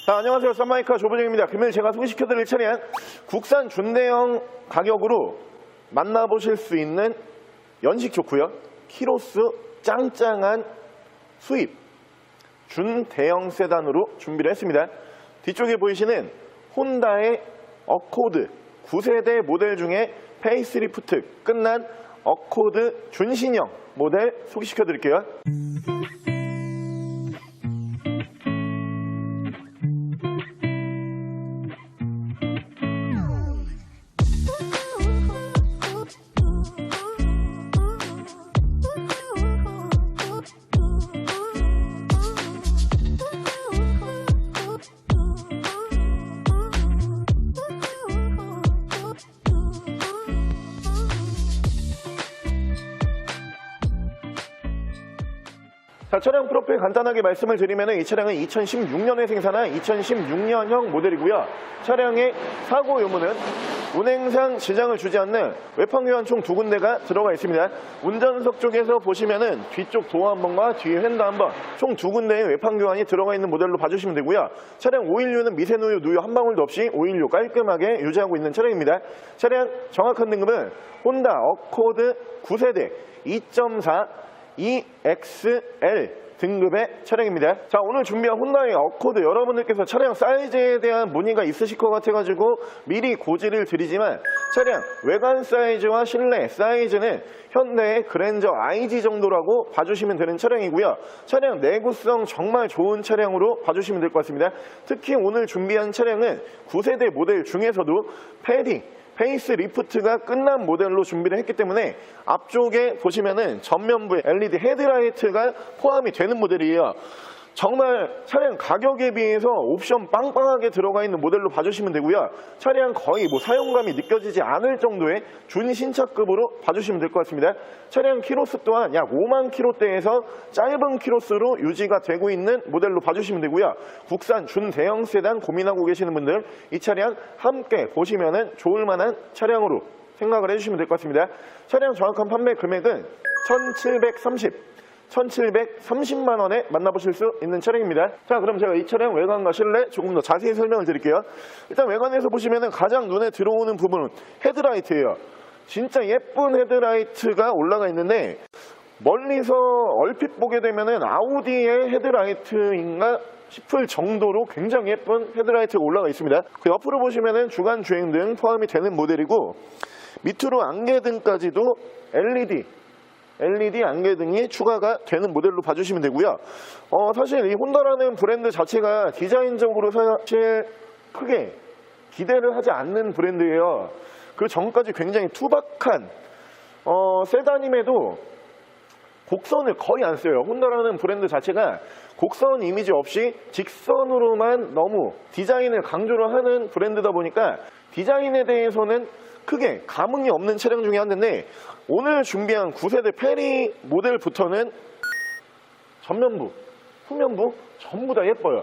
안녕하세요. 썬마이카 조보정입니다. 금일 제가 소개시켜드릴 차량 국산 준대형 가격으로 만나보실 수 있는 연식 좋고요, 키로수 짱짱한 수입 준대형 세단으로 준비를 했습니다. 뒤쪽에 보이시는 혼다의 어코드 9세대 모델 중에 페이스리프트 끝난 어코드 준신형 모델 소개시켜드릴게요. 차량 프로필 간단하게 말씀을 드리면 이 차량은 2016년에 생산한 2016년형 모델이고요. 차량의 사고 유무는 운행상 지장을 주지 않는 외판교환 총 2군데가 들어가 있습니다. 운전석 쪽에서 보시면은 뒤쪽 도어 한 번과 뒤에 휀다 한 번, 총 2군데의 외판교환이 들어가 있는 모델로 봐주시면 되고요. 차량 오일류는 미세누유, 누유 한 방울도 없이 오일류 깔끔하게 유지하고 있는 차량입니다. 차량 정확한 등급은 혼다 어코드 9세대 2.4 EXL 등급의 차량입니다. 자, 오늘 준비한 혼다의 어코드, 여러분들께서 차량 사이즈에 대한 문의가 있으실 것 같아가지고 미리 고지를 드리지만 차량 외관 사이즈와 실내 사이즈는 현대의 그랜저 IG 정도라고 봐주시면 되는 차량이고요. 차량 내구성 정말 좋은 차량으로 봐주시면 될 것 같습니다. 특히 오늘 준비한 차량은 9세대 모델 중에서도 패딩 페이스 리프트가 끝난 모델로 준비를 했기 때문에 앞쪽에 보시면은 전면부에 LED 헤드라이트가 포함이 되는 모델이에요. 정말 차량 가격에 비해서 옵션 빵빵하게 들어가 있는 모델로 봐주시면 되고요. 차량 거의 사용감이 느껴지지 않을 정도의 준신차급으로 봐주시면 될 것 같습니다. 차량 키로수 또한 약 5만 킬로대에서 짧은 키로수로 유지가 되고 있는 모델로 봐주시면 되고요. 국산 준대형 세단 고민하고 계시는 분들 이 차량 함께 보시면은 좋을 만한 차량으로 생각을 해주시면 될 것 같습니다. 차량 정확한 판매 금액은 1,730만 원에 만나보실 수 있는 차량입니다. 자, 그럼 제가 이 차량 외관과 실내 조금 더 자세히 설명을 드릴게요. 일단 외관에서 보시면 가장 눈에 들어오는 부분은 헤드라이트예요. 진짜 예쁜 헤드라이트가 올라가 있는데 멀리서 얼핏 보게 되면 아우디의 헤드라이트인가 싶을 정도로 굉장히 예쁜 헤드라이트가 올라가 있습니다. 그 옆으로 보시면 주간 주행등 포함이 되는 모델이고 밑으로 안개등까지도 LED 안개등이 추가가 되는 모델로 봐주시면 되고요. 사실 이 혼다라는 브랜드 자체가 디자인적으로 사실 크게 기대를 하지 않는 브랜드예요. 그 전까지 굉장히 투박한 세단임에도 곡선을 거의 안 써요. 혼다라는 브랜드 자체가 곡선 이미지 없이 직선으로만 너무 디자인을 강조를 하는 브랜드다 보니까 디자인에 대해서는 크게 감흥이 없는 차량 중에 하나인데 오늘 준비한 9세대 페리 모델부터는 전면부, 후면부 전부 다 예뻐요.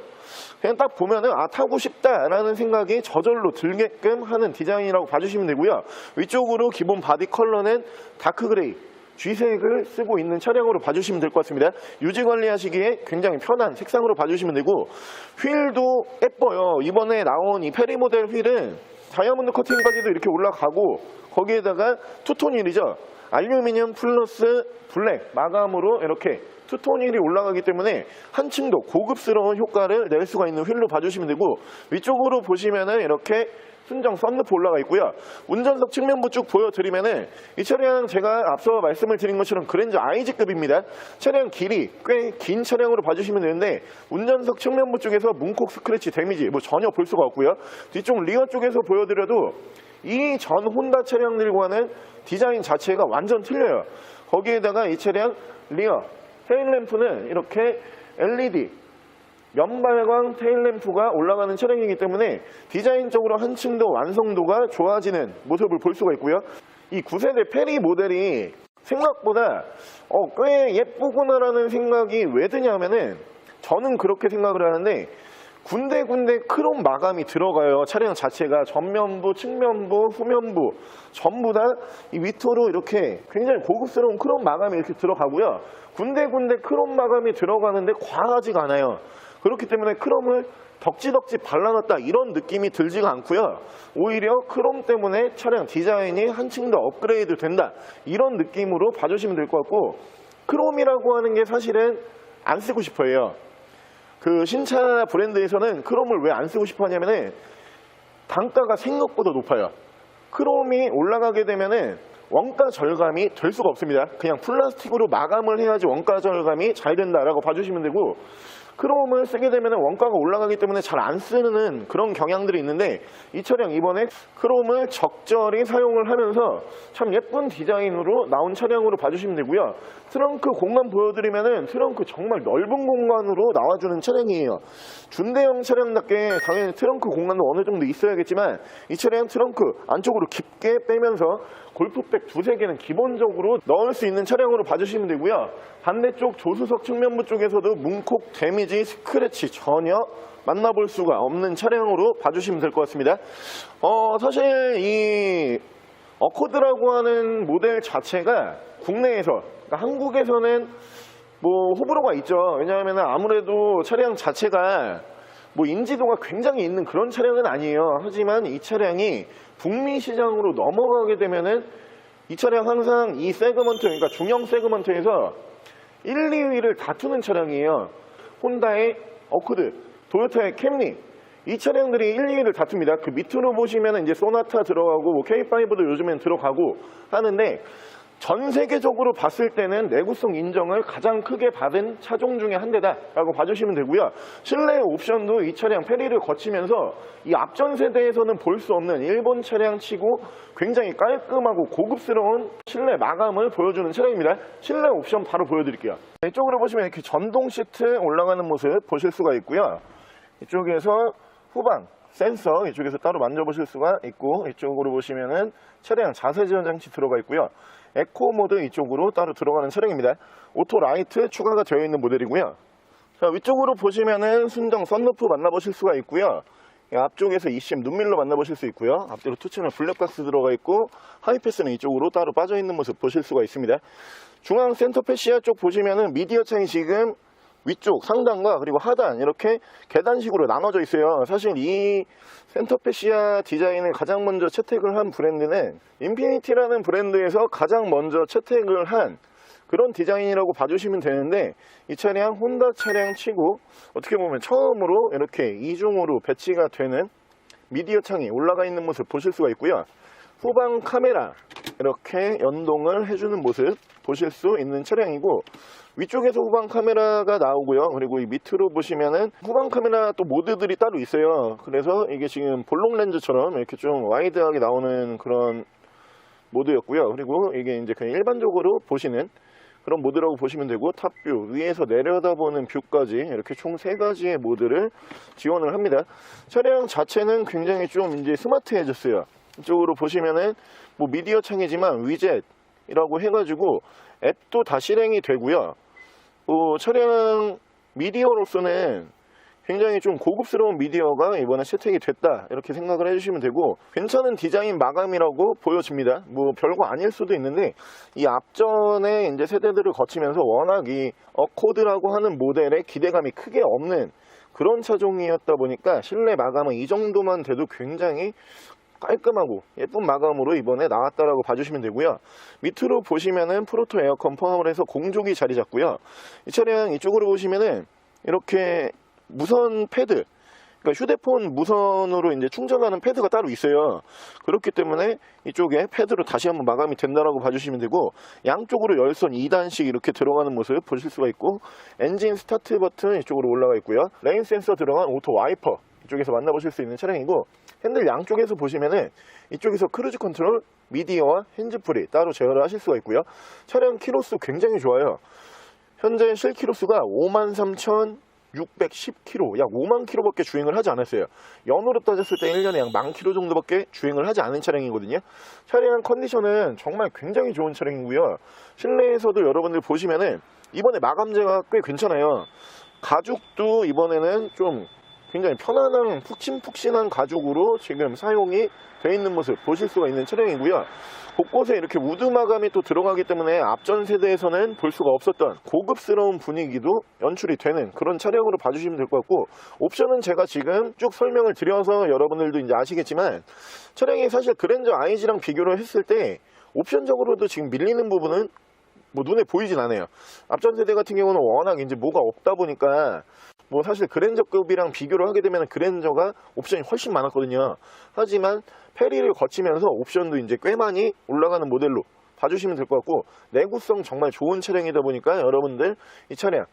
그냥 딱 보면은 타고 싶다라는 생각이 저절로 들게끔 하는 디자인이라고 봐주시면 되고요. 위쪽으로 기본 바디 컬러는 다크 그레이, G색을 쓰고 있는 차량으로 봐주시면 될 것 같습니다. 유지 관리하시기에 굉장히 편한 색상으로 봐주시면 되고 휠도 예뻐요. 이번에 나온 이 페리 모델 휠은 다이아몬드 커팅까지도 이렇게 올라가고 거기에다가 투톤 휠이죠. 알루미늄 플러스 블랙 마감으로 이렇게 투톤 휠이 올라가기 때문에 한층 더 고급스러운 효과를 낼 수가 있는 휠로 봐주시면 되고 위쪽으로 보시면은 이렇게 순정 썬루프 올라가 있고요. 운전석 측면부 쭉 보여드리면은 이 차량 제가 앞서 말씀을 드린 것처럼 그랜저 IG급입니다. 차량 길이 꽤 긴 차량으로 봐주시면 되는데 운전석 측면부 쪽에서 문콕 스크래치 데미지 전혀 볼 수가 없고요. 뒤쪽 리어 쪽에서 보여드려도 이 전 혼다 차량들과는 디자인 자체가 완전 틀려요. 거기에다가 이 차량 리어 테일램프는 이렇게 LED 연발광 테일램프가 올라가는 차량이기 때문에 디자인적으로 한층 더 완성도가 좋아지는 모습을 볼 수가 있고요. 이 9세대 페리 모델이 생각보다 꽤 예쁘구나라는 생각이 왜 드냐면은 저는 그렇게 생각을 하는데 군데군데 크롬 마감이 들어가요. 차량 자체가 전면부, 측면부, 후면부 전부 다 이 위토로 이렇게 굉장히 고급스러운 크롬 마감이 이렇게 들어가고요. 군데군데 크롬 마감이 들어가는데 과하지가 않아요. 그렇기 때문에 크롬을 덕지덕지 발라놨다 이런 느낌이 들지가 않고요. 오히려 크롬 때문에 차량 디자인이 한층 더 업그레이드 된다 이런 느낌으로 봐주시면 될 것 같고, 크롬이라고 하는 게 사실은 안 쓰고 싶어요. 그 신차 브랜드에서는 크롬을 왜 안 쓰고 싶어 하냐면은 단가가 생각보다 높아요. 크롬이 올라가게 되면은 원가 절감이 될 수가 없습니다. 그냥 플라스틱으로 마감을 해야지 원가 절감이 잘 된다라고 봐주시면 되고, 크롬을 쓰게 되면 원가가 올라가기 때문에 잘 안 쓰는 그런 경향들이 있는데, 이 차량 이번에 크롬을 적절히 사용을 하면서 참 예쁜 디자인으로 나온 차량으로 봐주시면 되고요. 트렁크 공간 보여드리면은 트렁크 정말 넓은 공간으로 나와주는 차량이에요. 준대형 차량답게 당연히 트렁크 공간도 어느 정도 있어야겠지만, 이 차량 트렁크 안쪽으로 깊게 빼면서 골프백 두세 개는 기본적으로 넣을 수 있는 차량으로 봐주시면 되고요. 반대쪽 조수석 측면부 쪽에서도 문콕, 데미지, 스크래치 전혀 만나볼 수가 없는 차량으로 봐주시면 될 것 같습니다. 사실 이 어코드라고 하는 모델 자체가 국내에서, 그러니까 한국에서는 뭐 호불호가 있죠. 왜냐하면 아무래도 차량 자체가 뭐 인지도가 굉장히 있는 그런 차량은 아니에요. 하지만 이 차량이 북미 시장으로 넘어가게 되면은 이 차량 항상 이 세그먼트, 그러니까 중형 세그먼트에서 1, 2위를 다투는 차량이에요. 혼다의 어코드, 도요타의 캠리, 이 차량들이 1, 2위를 다툽니다. 그 밑으로 보시면 이제 소나타 들어가고 뭐 K5도 요즘엔 들어가고 하는데, 전 세계적으로 봤을 때는 내구성 인정을 가장 크게 받은 차종 중에 한 대다라고 봐주시면 되고요. 실내 옵션도 이 차량 페리를 거치면서 이 앞전 세대에서는 볼 수 없는 일본 차량 치고 굉장히 깔끔하고 고급스러운 실내 마감을 보여주는 차량입니다. 실내 옵션 바로 보여드릴게요. 이쪽으로 보시면 이렇게 전동 시트 올라가는 모습 보실 수가 있고요. 이쪽에서 후방 센서 이쪽에서 따로 만져보실 수가 있고, 이쪽으로 보시면은 차량 자세 지원 장치 들어가 있고요. 에코 모드 이쪽으로 따로 들어가는 차량입니다. 오토 라이트 추가가 되어 있는 모델이고요. 자, 위쪽으로 보시면은 순정 썬루프 만나보실 수가 있고요. 앞쪽에서 eCM 눈밀러 만나보실 수 있고요. 앞뒤로 투치는 블랙박스 들어가 있고, 하이패스는 이쪽으로 따로 빠져 있는 모습 보실 수가 있습니다. 중앙 센터 패시아 쪽 보시면은 미디어 창이 지금 위쪽 상단과 그리고 하단 이렇게 계단식으로 나눠져 있어요. 사실 이 센터 패시아 디자인을 가장 먼저 채택을 한 브랜드는 인피니티라는 브랜드에서 가장 먼저 채택을 한 그런 디자인이라고 봐주시면 되는데, 이 차량 혼다 차량 치고 어떻게 보면 처음으로 이렇게 이중으로 배치가 되는 미디어 창이 올라가 있는 모습 보실 수가 있고요. 후방 카메라 이렇게 연동을 해주는 모습 보실 수 있는 차량이고, 위쪽에서 후방 카메라가 나오고요. 그리고 이 밑으로 보시면은 후방 카메라 또 모드들이 따로 있어요. 그래서 이게 지금 볼록 렌즈처럼 이렇게 좀 와이드하게 나오는 그런 모드였고요. 그리고 이게 이제 그냥 일반적으로 보시는 그런 모드라고 보시면 되고, 탑뷰, 위에서 내려다보는 뷰까지 이렇게 총 3가지의 모드를 지원을 합니다. 차량 자체는 굉장히 좀 이제 스마트해졌어요. 이쪽으로 보시면은 뭐 미디어 창이지만 위젯이라고 해가지고 앱도 다 실행이 되고요. 차량 미디어로서는 굉장히 좀 고급스러운 미디어가 이번에 채택이 됐다 이렇게 생각을 해주시면 되고, 괜찮은 디자인 마감이라고 보여집니다. 뭐 별거 아닐 수도 있는데, 이 앞전에 이제 세대들을 거치면서 워낙 이 어코드라고 하는 모델에 기대감이 크게 없는 그런 차종이었다 보니까 실내 마감은 이 정도만 돼도 굉장히 깔끔하고 예쁜 마감으로 이번에 나왔다라고 봐주시면 되고요. 밑으로 보시면은 프로토 에어컨 포함을 해서 공조기 자리 잡고요. 이 차량 이쪽으로 보시면은 이렇게 무선 패드, 그러니까 휴대폰 무선으로 이제 충전하는 패드가 따로 있어요. 그렇기 때문에 이쪽에 패드로 다시 한번 마감이 된다라고 봐주시면 되고, 양쪽으로 열선 2단씩 이렇게 들어가는 모습 보실 수가 있고, 엔진 스타트 버튼 이쪽으로 올라가 있고요. 레인 센서 들어간 오토 와이퍼 이쪽에서 만나보실 수 있는 차량이고, 핸들 양쪽에서 보시면은 이쪽에서 크루즈 컨트롤, 미디어와 핸즈프리 따로 제어를 하실 수가 있고요. 차량 키로수 굉장히 좋아요. 현재 실키로수가 53,610km, 약 5만 km밖에 주행을 하지 않았어요. 연으로 따졌을 때 1년에 약 10,000km 정도밖에 주행을 하지 않은 차량이거든요. 차량 컨디션은 정말 굉장히 좋은 차량이고요. 실내에서도 여러분들 보시면은 이번에 마감재가 꽤 괜찮아요. 가죽도 이번에는 좀 굉장히 편안한 푹신푹신한 가죽으로 지금 사용이 되어 있는 모습 보실 수가 있는 차량이고요. 곳곳에 이렇게 우드 마감이 또 들어가기 때문에 앞전 세대에서는 볼 수가 없었던 고급스러운 분위기도 연출이 되는 그런 차량으로 봐주시면 될 것 같고, 옵션은 제가 지금 쭉 설명을 드려서 여러분들도 이제 아시겠지만 차량이 사실 그랜저 IG랑 비교를 했을 때 옵션적으로도 지금 밀리는 부분은 뭐 눈에 보이진 않아요. 앞전 세대 같은 경우는 워낙 이제 뭐가 없다 보니까 뭐 사실 그랜저급이랑 비교를 하게 되면 그랜저가 옵션이 훨씬 많았거든요. 하지만 페리를 거치면서 옵션도 이제 꽤 많이 올라가는 모델로 봐주시면 될 것 같고, 내구성 정말 좋은 차량이다 보니까 여러분들 이 차량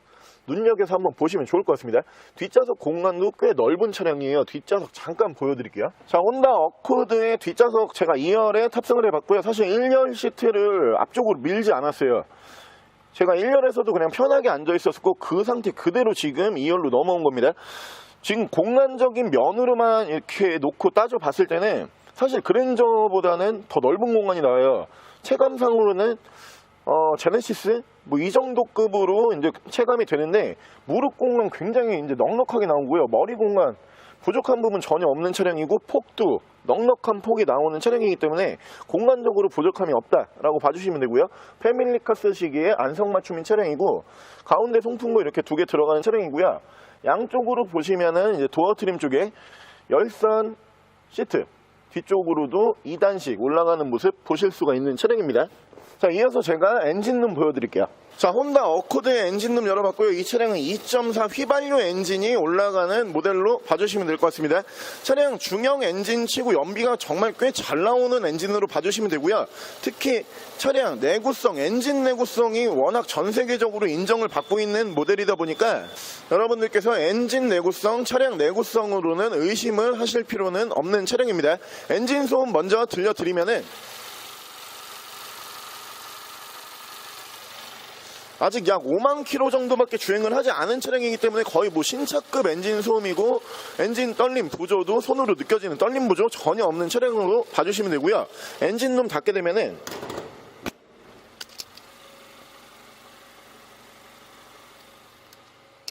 눈여겨서 한번 보시면 좋을 것 같습니다. 뒷좌석 공간도 꽤 넓은 차량이에요. 뒷좌석 잠깐 보여드릴게요. 자, 혼다 어코드의 뒷좌석 제가 2열에 탑승을 해봤고요. 사실 1열 시트를 앞쪽으로 밀지 않았어요. 제가 1열에서도 그냥 편하게 앉아 있었고 그 상태 그대로 지금 2열로 넘어온 겁니다. 지금 공간적인 면으로만 이렇게 놓고 따져 봤을 때는 사실 그랜저보다는 더 넓은 공간이 나와요. 체감상으로는 제네시스 뭐 이 정도 급으로 이제 체감이 되는데, 무릎 공간 굉장히 이제 넉넉하게 나오고요. 머리 공간 부족한 부분 전혀 없는 차량이고, 폭도 넉넉한 폭이 나오는 차량이기 때문에 공간적으로 부족함이 없다라고 봐주시면 되고요. 패밀리카 쓰시기에 안성맞춤인 차량이고, 가운데 송풍구 이렇게 2개 들어가는 차량이고요. 양쪽으로 보시면은 이제 도어 트림 쪽에 열선 시트 뒤쪽으로도 2단씩 올라가는 모습 보실 수가 있는 차량입니다. 자, 이어서 제가 엔진룸 보여드릴게요. 자, 혼다 어코드의 엔진룸 열어봤고요. 이 차량은 2.4 휘발유 엔진이 올라가는 모델로 봐주시면 될 것 같습니다. 차량 중형 엔진 치고 연비가 정말 꽤 잘 나오는 엔진으로 봐주시면 되고요. 특히 차량 내구성, 엔진 내구성이 워낙 전 세계적으로 인정을 받고 있는 모델이다 보니까 여러분들께서 엔진 내구성, 차량 내구성으로는 의심을 하실 필요는 없는 차량입니다. 엔진 소음 먼저 들려드리면은 아직 약 5만 킬로 정도밖에 주행을 하지 않은 차량이기 때문에 거의 뭐 신차급 엔진 소음이고, 엔진 떨림 부조도 손으로 느껴지는 떨림 부조 전혀 없는 차량으로 봐주시면 되고요. 엔진룸 닫게 되면은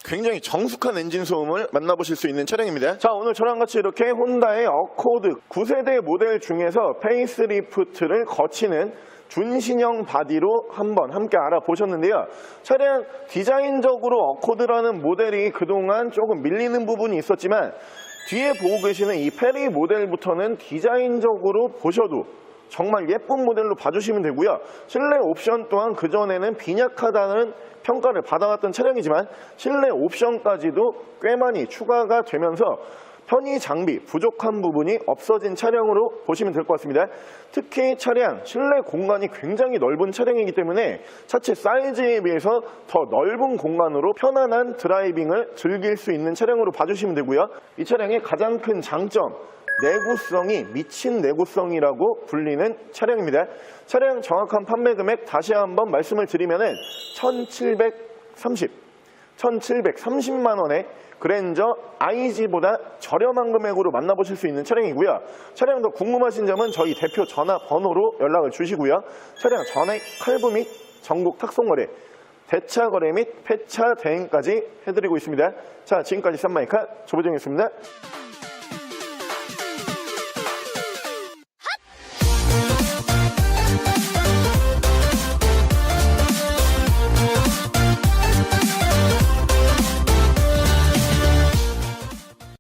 굉장히 정숙한 엔진 소음을 만나보실 수 있는 차량입니다. 자, 오늘 저랑 같이 이렇게 혼다의 어코드 9세대 모델 중에서 페이스리프트를 거치는 준신형 바디로 한번 함께 알아보셨는데요. 차량 디자인적으로 어코드라는 모델이 그동안 조금 밀리는 부분이 있었지만, 뒤에 보고 계시는 이 페리 모델부터는 디자인적으로 보셔도 정말 예쁜 모델로 봐주시면 되고요. 실내 옵션 또한 그전에는 빈약하다는 평가를 받아왔던 차량이지만 실내 옵션까지도 꽤 많이 추가가 되면서 편의 장비 부족한 부분이 없어진 차량으로 보시면 될 것 같습니다. 특히 차량 실내 공간이 굉장히 넓은 차량이기 때문에 차체 사이즈에 비해서 더 넓은 공간으로 편안한 드라이빙을 즐길 수 있는 차량으로 봐주시면 되고요. 이 차량의 가장 큰 장점, 내구성이 미친 내구성이라고 불리는 차량입니다. 차량 정확한 판매 금액 다시 한번 말씀을 드리면은 1730만 원에 그랜저 IG보다 저렴한 금액으로 만나보실 수 있는 차량이고요. 차량 더 궁금하신 점은 저희 대표 전화번호로 연락을 주시고요. 차량 전액 할부 및 전국 탁송거래, 대차 거래 및 폐차 대행까지 해드리고 있습니다. 자, 지금까지 쌈마이카 조보정이었습니다.